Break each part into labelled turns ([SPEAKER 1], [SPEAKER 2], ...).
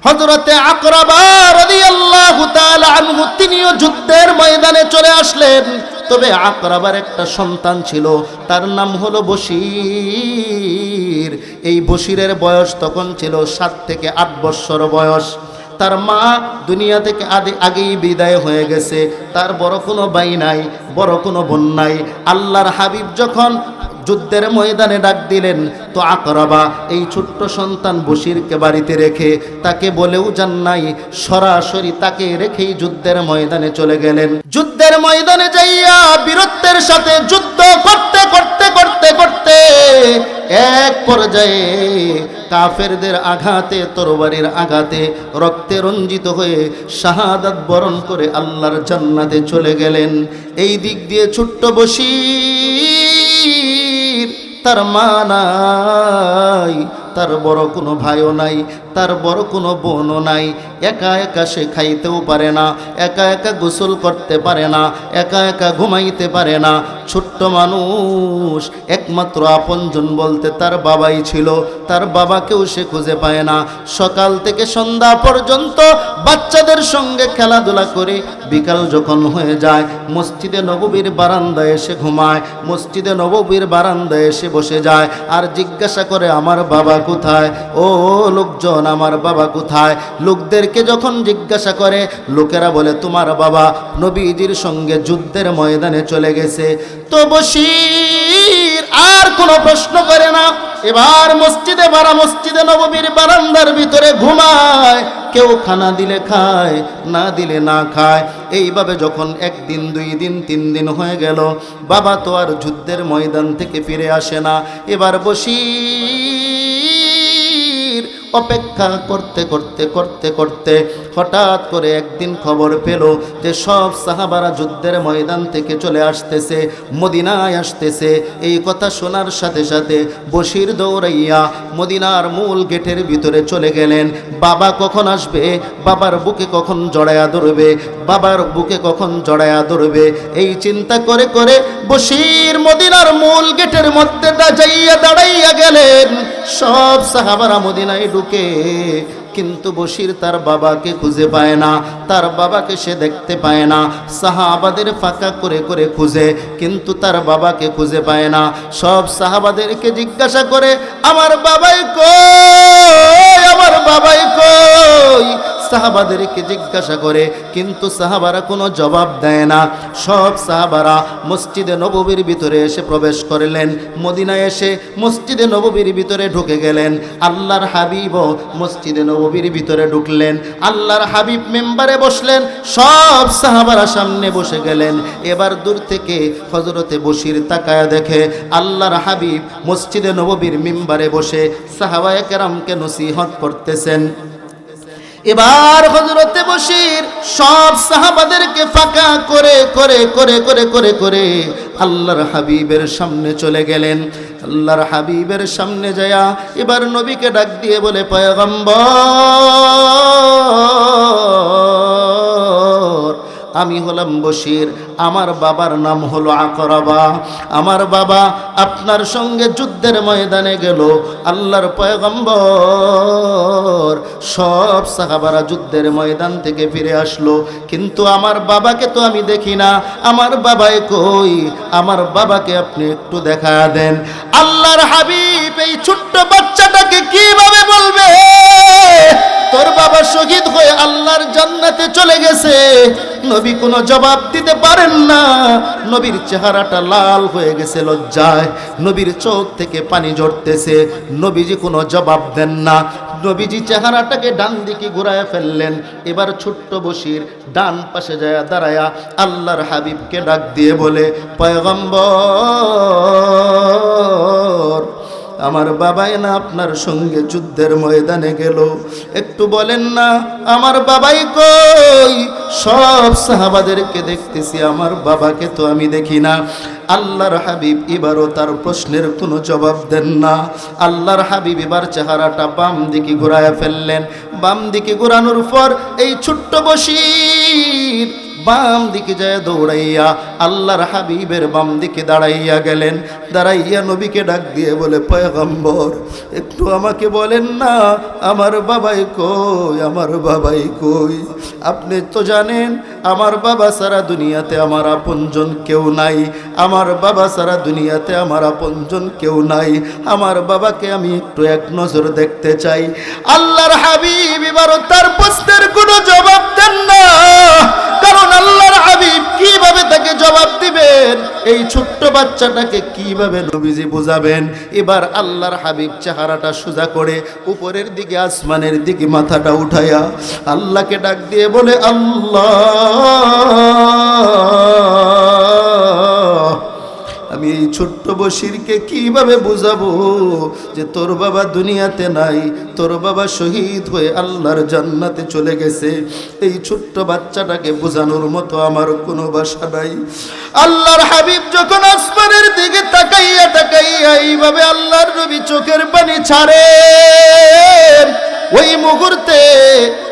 [SPEAKER 1] হযরতে আকরাবা রাদিয়াল্লাহু তাআলা আনহু তিনিও যুদ্ধের ময়দানে চলে আসলেন। তবে আকরাবার একটা সন্তান ছিল, তার নাম হলো বশির। এই বশিরের বয়স তখন ছিল 7 থেকে 8 বছর বয়স। তার মা দুনিয়া থেকে আগেই বিদায় হয়ে গেছে। তার বড় কোনো ভাই নাই, বড় কোনো বোন নাই। আল্লাহর হাবিব যখন যুদ্ধের ময়দানে ডাক দিলেন, তো আকরাবা এই ছোট্ট সন্তান বশিরকে বাড়িতে রেখে, তাকে বলেও যান নাই, সরাসরি তাকে রেখেই যুদ্ধের ময়দানে চলে গেলেন। যুদ্ধের ময়দানে যাইয়া বীরত্বের সাথে যুদ্ধ করতে করতে করতে করতে এক পর্যায়ে কাফেরদের আঘাতে, তরবারির আঘাতে রক্তে রঞ্জিত হয়ে শাহাদাত বরণ করে আল্লাহর জান্নাতে চলে গেলেন। এই দিক দিয়ে ছোট্ট বশির, তার মা নাই, তার বড় কোনো ভাইও নাই, তার বড় কোনো বোনও নাই। একা একা সে খাইতেও পারে না, একা একা গোসল করতে পারে না, একা একা ঘুমাইতে পারে না। ছোট্ট মানুষ, একমাত্র আপনজন বলতে তার বাবাই ছিল। তার বাবাকেও সে খুঁজে পায় না। সকাল থেকে সন্ধ্যা পর্যন্ত বাচ্চাদের সঙ্গে খেলাধুলা করে বিকাল যখন হয়ে যায়, মসজিদে নববীর বারান্দায় এসে ঘুমায়, মসজিদে নববীর বারান্দায় এসে বসে যায় আর জিজ্ঞাসা করে, আমার বাবা কোথায়? ও লোকজন, আমার বাবা কোথায়? লোকদেরকে যখন জিজ্ঞাসা করে, লোকেরা বলে, তোমার বাবা নবীজির সঙ্গে যুদ্ধের ময়দানে চলে গেছে। তো বশির আর কোনো প্রশ্ন করে না। এবার মসজিদে নববীর বারান্দার ভিতরে ঘুমায়। কেউ খানা দিলে খায়, না দিলে না খায়। এইভাবে যখন 1 দিন 2 দিন 3 দিন হয়ে গেল, বাবা তো আর যুদ্ধের ময়দান থেকে ফিরে আসে না। এবার বশির অপেক্ষা করতে করতে করতে করতে হঠাৎ করে একদিন খবর পেল যে সব সাহাবারা যুদ্ধের ময়দান থেকে চলে আসতেছে, মদিনায় আসতেছে। এই কথা শোনার সাথে সাথে বশির দৌড়াইয়া মদিনার মূল গেটের ভিতরে চলে গেলেন। বাবা কখন আসবে, বাবার বুকে কখন জড়ায়া ধরবে, বাবার বুকে কখন জড়ায়া ধরবে, এই চিন্তা করে করে বশির মদিনার মূল গেটের মধ্যে যাইয়া দাঁড়াইয়া গেলেন। সব সাহাবারা মদিনায় ঢুকে, কিন্তু বশির তার বাবাকে খুঁজে পায় না, তার বাবাকে সে দেখতে পায় না। সাহাবাদের ফাঁকা করে করে খুঁজে, কিন্তু তার বাবাকে খুঁজে পায় না। সব সাহাবাদেরকে জিজ্ঞাসা করে, আমার বাবাই কই, আমার বাবাই কই? সাহাবাদেরকে জিজ্ঞাসা করে, কিন্তু সাহাবারা কোনো জবাব দেয় না। সব সাহাবারা মসজিদে নববীর ভিতরে এসে প্রবেশ করলেন। মদিনায় এসে মসজিদে নববীর ভিতরে ঢুকে গেলেন। আল্লাহর হাবিবও মসজিদে নববীর ভিতরে ঢুকলেন। আল্লাহর হাবিব মেম্বারে বসলেন, সব সাহাবারা সামনে বসে গেলেন। এবার দূর থেকে হযরতে বশির তাকায়া দেখে আল্লাহর হাবিব মসজিদে নববীর মিম্বারে বসে সাহাবায়ে কেরামকে নসিহত করতেছেন। এবার হযরতে বশির সব সাহাবাদেরকে ফাঁকা করে করে করে করে করে করে আল্লাহর হাবিবের সামনে চলে গেলেন। আল্লাহর হাবিবের সামনে যায়া এবার নবীকে ডাক দিয়ে বলে, পয়গম্বর, আমি হলাম বশির, আমার বাবার নাম হলো আকরাবা। আমার বাবা আপনার সঙ্গে যুদ্ধের ময়দানে গেল। আল্লাহর পয়গম্বর, সব সাহাবারা যুদ্ধের ময়দান থেকে ফিরে আসলো, কিন্তু আমার বাবাকে তো আমি দেখি না। আমার বাবাই কই? আমার বাবাকে আপনি একটু দেখা দেন। আল্লাহর হাবিব এই ছোট্ট বাচ্চাটাকে কিভাবে বলবে তোর বাবা শহীদ হয়ে আল্লাহর জান্নাতে চলে গেছে? নবী কোনো জবাব দিতে পারেন না। নবীর চেহারাটা লাল হয়ে গেছে লজ্জায়, নবীর চোখ থেকে পানি ঝরতেছে। নবীজি কোনো জবাব দেন না। নবীজি চেহারাটাকে ডান দিকে ঘুরায় ফেললেন। এবার ছোট্ট বশির ডান পাশে যায় দাঁড়ায়া আল্লাহর হাবিবকে ডাক দিয়ে বলে, পয়গম্বর, আমার বাবাই না আপনার সঙ্গে যুদ্ধের ময়দানে গেল? একটু বলেন না আমার বাবাই কই? সব সাহাবাদেরকে দেখতেছি, আমার বাবাকে তো আমি দেখি না। আল্লাহর হাবিব এবারও তার প্রশ্নের কোনো জবাব দেন না। আল্লাহর হাবিব এবার চেহারাটা বাম দিকে ঘুরায় ফেললেন। বাম দিকে ঘোরানোর পর এই ছোট্ট বশির বাম দিকে যায় দৌড়াইয়া আল্লাহর হাবিবের বাম দিকে দাঁড়াইয়া গেলেন। দাঁড়াইয়া নবীকে ডাক দিয়ে বলে, পয়গম্বর একটু আমাকে বলেন না আমার বাবাই কই, আমার বাবাই কই? আপনি তো জানেন আমার বাবা সারা দুনিয়াতে আমার আপনজন কেউ নাই, আমার বাবা সারা দুনিয়াতে আমার আপনজন কেউ নাই, আমার বাবাকে আমি একটু এক নজর দেখতে চাই। আল্লাহর হাবিব এবারও তার প্রশ্নের কোনো জবাব দেন না, কারণ আল্লাহর হাবিব কিভাবে তাকে জবাব দিবেন, এই ছোট্ট বাচ্চাটাকে কিভাবে নবীজি বুঝাবেন? এবার আল্লাহর হাবিব চেহারাটা সোজা করে উপরের দিকে আসমানের দিকে মাথাটা উঠাইয়া আল্লাহকে ডাক দিয়ে বলে, আল্লাহ আমি এই ছোট্ট বশিরকে কিভাবে বুঝাবো যে তোর বাবা দুনিয়াতে নাই, তোর বাবা শহীদ হয়ে আল্লাহর জান্নাতে চলে গেছে। এই ছোট্ট বাচ্চাটাকে বোঝানোর মতো আমার কোনো ভাষা নাই। আল্লাহর হাবিব যখন আসমানের দিকে তাকাইয়া তাকাইয়া এইভাবে আল্লাহর নবী চোখের পানি ছাড়ে, ওই মুহূর্তে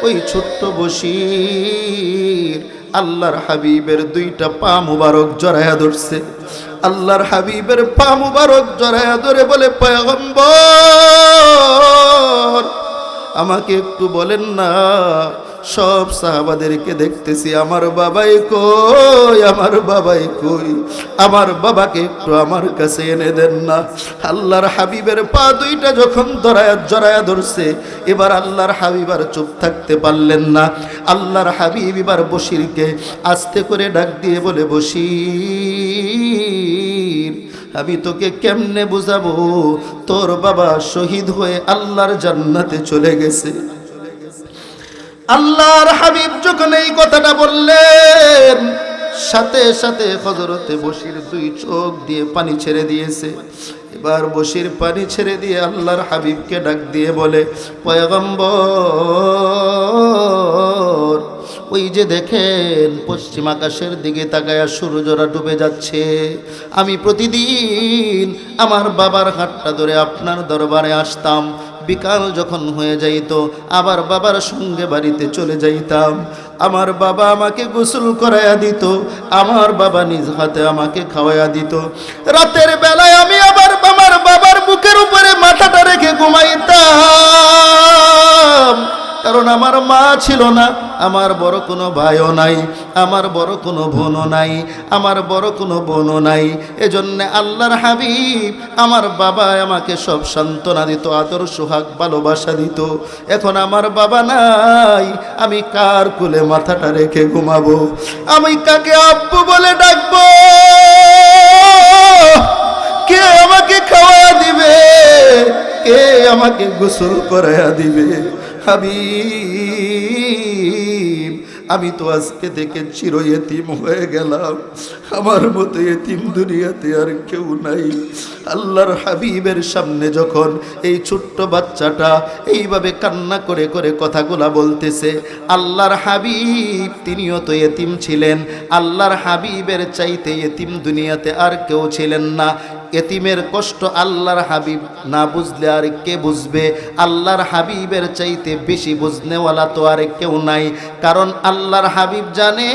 [SPEAKER 1] ওই ছোট্ট বশির আল্লাহর হাবিবের দুইটা পা মুবারক জড়ায়া ধরছে। আল্লাহর হাবিবের পা মুবারক জড়ায়া ধরে বলে, পয়গম্বর আমাকে একটু বলেন না, সব সাহাবাদেরকে দেখতেছি আমার বাবাই কই, আমার বাবাই কই, আমার বাবাকে একটু আমার কাছে এনে দেন না। আল্লাহর হাবিবের পা দুইটা যখন জড়ায়া ধরছে, এবার আল্লাহর হাবিব আর চুপ থাকতে পারলেন না। আল্লাহর হাবিব এবার বশিরকে আস্তে করে ডাক দিয়ে বলে, বশির আমি তোকে কেমনে বুঝাবো তোর বাবা শহীদ হয়ে আল্লাহর জান্নাতে চলে গেছে। আল্লাহর হাবিব যখন এই কথাটা বললেন, সাথে সাথে হযরতে বশির দুই চোখ দিয়ে পানি ছেড়ে দিয়েছে। এবার বশির পানি ছেড়ে দিয়ে আল্লাহর হাবিবকে ডাক দিয়ে বলে, পয়গম্বর ওই যে দেখেন পশ্চিম আকাশের দিকে তাকায়া সূর্যটা ডুবে যাচ্ছে, আমি প্রতিদিন আমার বাবার হাতটা ধরে আপনার দরবারে আসতাম, বিকাল যখন হয়ে যাইত আবার বাবার সঙ্গে বাড়িতে চলে যাইতাম, আমার বাবা আমাকে গোসল করাইয়া দিত, আমার বাবা নিজ হাতে আমাকে খাওয়াইয়া দিত, রাতের বেলায় আমি আবার আমার বাবার বুকের উপরে মাথাটা রেখে ঘুমাইতাম, কারণ আমার মা ছিল না, আমার বড় কোনো ভাইও নাই, আমার বড় কোনো বোনও নাই, আমার বড় কোনো বোনও নাই। এজন্য আল্লাহর হাবিব আমার বাবা আমাকে সব সান্ত্বনা দিত, আদর সোহাগ ভালোবাসা দিত। এখন আমার বাবা নাই, আমি কার কোলে মাথাটা রেখে ঘুমাবো? আমি কাকে আব্বু বলে ডাকবো? কে আমাকে খাওয়া দিবে? কে আমাকে গোসল করাইয়া দিবে? হাবিব আমি তো আজকে থেকে চির ইতিম হয়ে গেলাম, আমার মতো ইতিম দুনিয়াতে আর কেউ নাই। আল্লাহর হাবিবের সামনে যখন এই ছোট্ট বাচ্চাটা এইভাবে কান্না করে করে কথাগুলা বলতেছে, আল্লাহর হাবিব তিনিও তো ইতিম ছিলেন, আল্লাহর হাবিবের চাইতে ইতিম দুনিয়াতে আর কেউ ছিলেন না। এতিমের কষ্ট আল্লাহর হাবিব না বুঝলে আর কে বুঝবে? আল্লাহর হাবিবের চাইতে বেশি বুঝনেওয়ালা তো আর কেউ নাই, কারণ আল্লাহর হাবিব জানে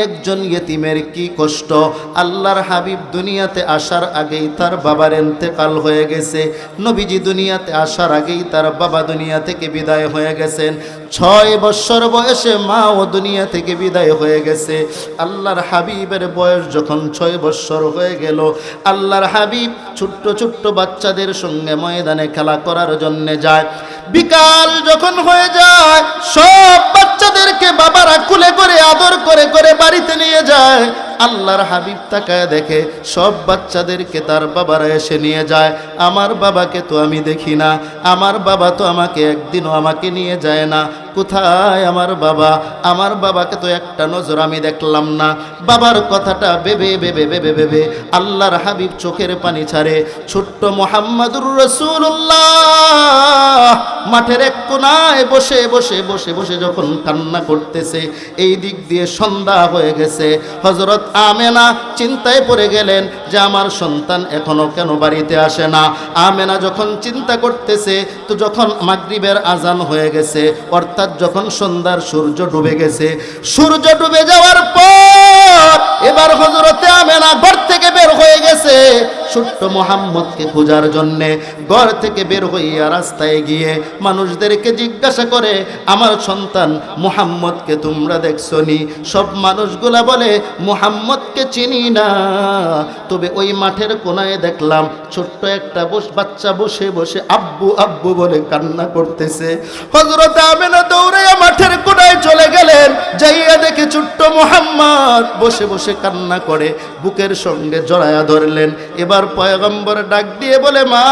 [SPEAKER 1] একজন ইতিমের কি কষ্ট। আল্লাহর হাবিব দুনিয়াতে আসার আগেই তার বাবার ইন্তেকাল হয়ে গেছে, নবীজি দুনিয়াতে আসার আগেই তার বাবা দুনিয়া থেকে বিদায় হয়ে গেছেন, 6 বছর বয়সে মা ও দুনিয়া থেকে বিদায় হয়ে গেছে। আল্লাহর হাবিবের বয়স যখন 6 বছর হয়ে গেল, আল্লাহর হাবিব ছোট্ট ছোট্ট বাচ্চাদের সঙ্গে ময়দানে খেলা করার জন্য যায়। বিকাল যখন হয়ে যায়, সব বাচ্চাদেরকে বাবারা কুলে করে আদর করে করে বাড়িতে নিয়ে যায়। আল্লাহর হাবিব তাকায় দেখে সব বাচ্চাদেরকে তার বাবারা এসে নিয়ে যায়। আমার বাবাকে তো আমি দেখি না, আমার বাবা তো আমাকে একদিনও আমাকে নিয়ে যায় না, কোথায় আমার বাবা? আমার বাবাকে তো একটা নজর আমি দেখলাম না। বাবার কথাটা ভেবে ভেবে ভেবে ভেবে আল্লাহর হাবিব চোখের পানি ছাড়ে। ছোট্ট মুহাম্মদুর রাসূলুল্লাহ মাঠের এক কোনায় বসে বসে বসে বসে যখন কান্না করতেছে, এই দিক দিয়ে সন্ধ্যা হয়ে গেছে, হযরত আমেনা চিন্তায় পড়ে গেলেন যে আমার সন্তান এখনো কেন বাড়িতে আসে না। আমেনা যখন চিন্তা করতেছে, তো যখন মাগরিবের আজান হয়ে গেছে, অর্থাৎ যখন সন্ধ্যার সূর্য ডুবে গেছে, সূর্য ডুবে যাওয়ার পর এবার হযরতে আমেনা ঘর থেকে বের হয়ে গেছে ছোট্ট মুহাম্মদকে খোঁজার জন্যে। ঘর থেকে বের হইয়া রাস্তায় গিয়ে মানুষদেরকে জিজ্ঞাসা করে, আমার সন্তান মুহাম্মদকে তোমরা দেখছো নি? সব মানুষগুলা বলে মুহাম্মদকে চিনি না, তবে ওই মাঠের কোনায় দেখলাম ছোট্ট একটা বাচ্চা বসে বসে আব্বু আব্বু বলে কান্না করতেছে। হযরত আমেনা দৌড়াইয়া মাঠের কোনায় চলে গেলেন, যাইয়া দেখে ছোট্ট মুহাম্মদ বসে বসে কান্না করে, বুকের সঙ্গে জড়ায়া ধরলেন। এবার পয়গম্বর ডাক দিয়ে বলে, মা,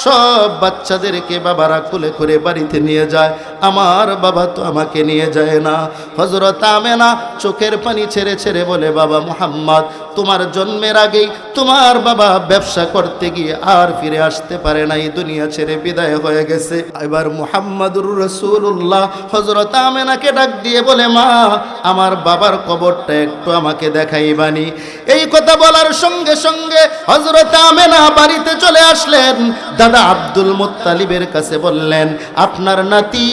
[SPEAKER 1] সব বাচ্চাদেরকে বাবারা কোলে করে বাড়িতে নিয়ে যায়, আমার বাবা তো আমাকে নিয়ে যায় না। হযরত আমেনা চোখের পানি ছেড়ে ছেড়ে বলে, বাবা মুহাম্মদ, তোমার জন্মের আগেই তোমার বাবা ব্যবসা করতে গিয়ে আর ফিরে আসতে পারে নাই, দুনিয়া ছেড়ে বিদায় হয়ে গেছে। এবার মুহাম্মাদুর রাসূলুল্লাহ হযরত আমেনাকে ডাক দিয়ে বলে, মা, আমার বাবার কবরটা একটু আমাকে দেখাইবানি। এই কথা বলার সঙ্গে সঙ্গে হযরত আমেনা বাড়িতে চলে আসলেন। দাদা আব্দুল মুত্তালিবের কাছে বললেন, আপনার নাতি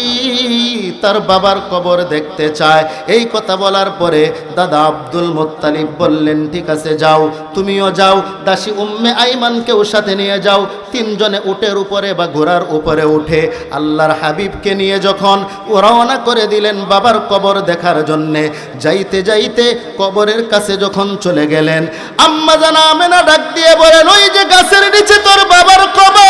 [SPEAKER 1] তার বাবার কবর দেখতে চায়। এই কথা বলার পরে দাদা আব্দুল মুত্তালিব বললেন, ঠিক আছে, যাও, তুমিও যাও, দাসী উম্মে আইমানকেও সাথে নিয়ে যাও। তিনজনে উটের উপরে বা ঘোড়ার উপরে উঠে আল্লাহর হাবিবকে নিয়ে যখন রওনা করে দিলেন বাবার কবর দেখার জন্যে, যাইতে যাইতে কবরের কাছে যখন চলে গেলেন, আম্মা জান আমেনা ডাক দিয়ে বলেন, ওই যে গাছের নিচে তোর বাবার কবর।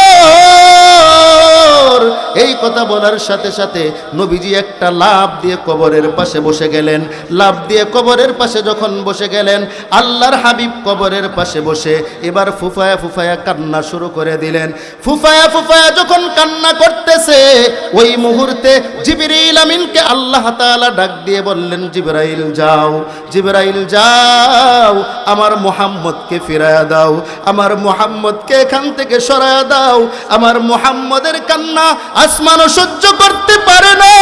[SPEAKER 1] এই কথা বলার সাথে সাথে নবীজি একটা লাফ দিয়ে কবরের পাশে বসে গেলেন। লাফ দিয়ে কবরের পাশে যখন বসে গেলেন, আল্লাহর হাবিব কবরের পাশে বসে এবার ফুফায়া ফুফায়া কান্না শুরু করে দিলেন। ফুফায়া ফুফায়া যখন কান্না করতেছে, ওই মুহূর্তে জিবরিল আমিনকে আল্লাহ তাআলা ডাক দিয়ে বললেন, জিবরাইল যাও, জিবরাইল যাও, আমার মুহাম্মদকে ফিরায়া দাও, আমার মুহাম্মদকে এখান থেকে সরায়া দাও। আমার মুহাম্মদের কান্না আসমানও সহ্য করতে পারে না,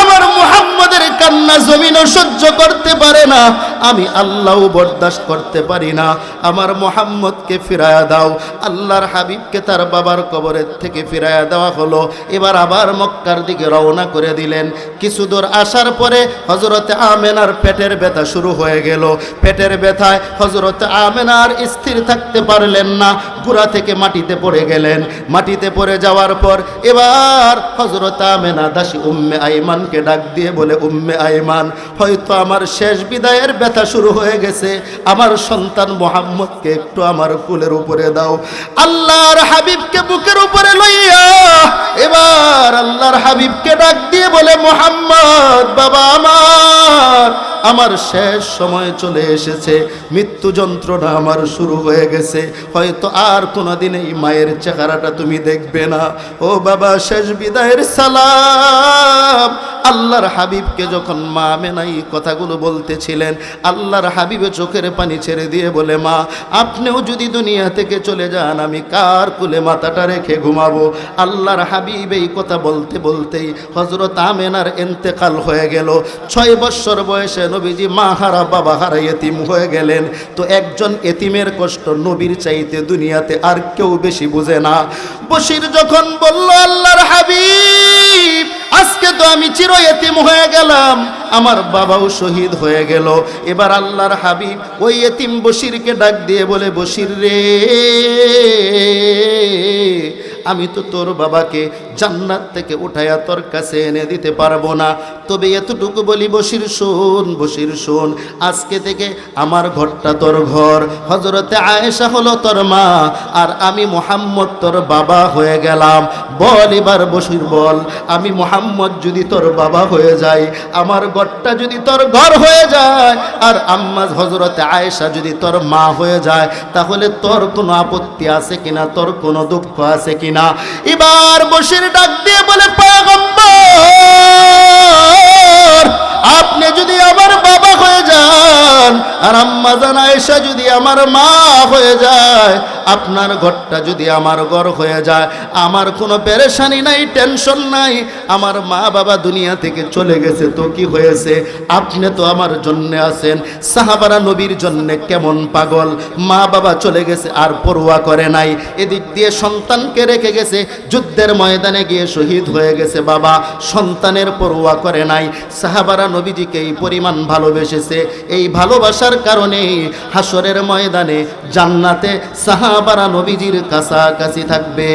[SPEAKER 1] আমার মুহাম্মদের কান্না জমিনও সহ্য করতে পারে না, আমি আল্লাহও বরদাস্ত করতে পারি না, আমার মুহাম্মদকে ফিরায়া দাও। আল্লাহর হাবিবকে তার বাবার কবরের থেকে ফিরায়া দেওয়া হলো। এবার আবার মক্কার দিকে রওনা করে দিলেন। কিছু দূর আসার পরে হযরতে আমেনার পেটের ব্যথা শুরু হয়ে গেল। পেটের ব্যথায় হযরতে আমেনার স্থির থাকতে পারলেন না, গোড়া থেকে মাটিতে পড়ে গেলেন। মাটিতে পড়ে যাওয়ার পর এবার হযরত আমেনা দাসী উম্মে আইমানকে ডাক দিয়ে বলে, উম্মে আইমান, হয়তো আমার শেষ বিদায়ের ব্যথা শুরু হয়ে গেছে, আমার সন্তান মুহাম্মদকে একটু আমার কোলের উপরে দাও। আল্লাহর হাবিবকে বুকের উপরে লইয়া এবার আল্লাহর হাবিবকে ডাক দিয়ে বলে, মুহাম্মদ বাবা আমার শেষ সময় চলে এসেছে, মৃত্যু যন্ত্রণা আমার শুরু হয়ে গেছে, হয়তো আর কোনোদিন এই মায়ের চেহারাটা তুমি দেখবে না। ও বাবা, শেষ বিদায়ের সালাম। আল্লাহর হাবিবকে যখন মা আমেনা এই কথাগুলো বলতেছিলেন, আল্লাহর হাবিবে চোখের পানি ছেড়ে দিয়ে বলে, মা, আপনিও যদি দুনিয়া থেকে চলে যান, আমি কার কুলে মাথাটা রেখে ঘুমাবো? আল্লাহর হাবিব এই কথা বলতে বলতেই হযরত আমেনার ইন্তেকাল হয়ে গেল। 6 বছর বয়সে নবীজি মা হারা বাবা হারা এতিম হয়ে গেলেন। তো একজন এতিমের কষ্ট নবীর চাইতে দুনিয়াতে আর কেউ বেশি বুঝে না। বশির যখন বলল, আল্লাহর হাবিব, আজকে তো আমি চির এতিম হয়ে গেলাম, আমার বাবাও শহীদ হয়ে গেল। এবার আল্লাহর হাবিব ওই এতিম বশিরকে ডাক দিয়ে বলে, বশির রে, আমি তো তোর বাবাকে জান্নাত থেকে উঠায়া তোর কাছে এনে দিতে পারবো না, তবে এতটুকু বলি, বশির শোন, বশির শোন, আজকে থেকে আমার ঘরটা তোর ঘর, হযরতে আয়েশা হলো তোর মা, আর আমি মুহাম্মদ তোর বাবা হয়ে গেলাম। বল এবার বশির বল, আমি মুহাম্মদ যদি তোর বাবা হয়ে যাই, আমার ঘরটা যদি তোর ঘর হয়ে যায়, আর আম্মা হযরতে আয়েশা যদি তোর মা হয়ে যায়, তাহলে তোর কোনো আপত্তি আছে কিনা, তোর কোনো দুঃখ আছে কিনা? এবার বশির ডাক দিয়ে বলে, পয়গম্বর, আপনি যদি আমার বাবা হয়ে যান, আর আম্মা জান আয়েশা যদি আমার মা হয়ে যায়, আপনার ঘরটা যদি আমার ঘর হয়ে যায়, আমার কোনো পেরেশানি নাই, টেনশন নাই। আমার মা বাবা দুনিয়া থেকে চলে গেছে তো কি হয়েছে, আপনি তো আমার জন্য আছেন। সাহাবারা নবীর জন্য কেমন পাগল, মা বাবা চলে গেছে আর পরোয়া করে নাই, এদিক দিয়ে সন্তানকে রেখে গেছে, যুদ্ধের ময়দানে গিয়ে শহীদ হয়ে গেছে বাবা, সন্তানের পরোয়া করে নাই। সাহাবারা নবীজিকে এই পরিমাণ ভালোবেসেছে, এই ভালোবাসার কারণেই হাসরের ময়দানে জান্নাতে সাহাবারা নবীজির কাছাকাছি থাকবে।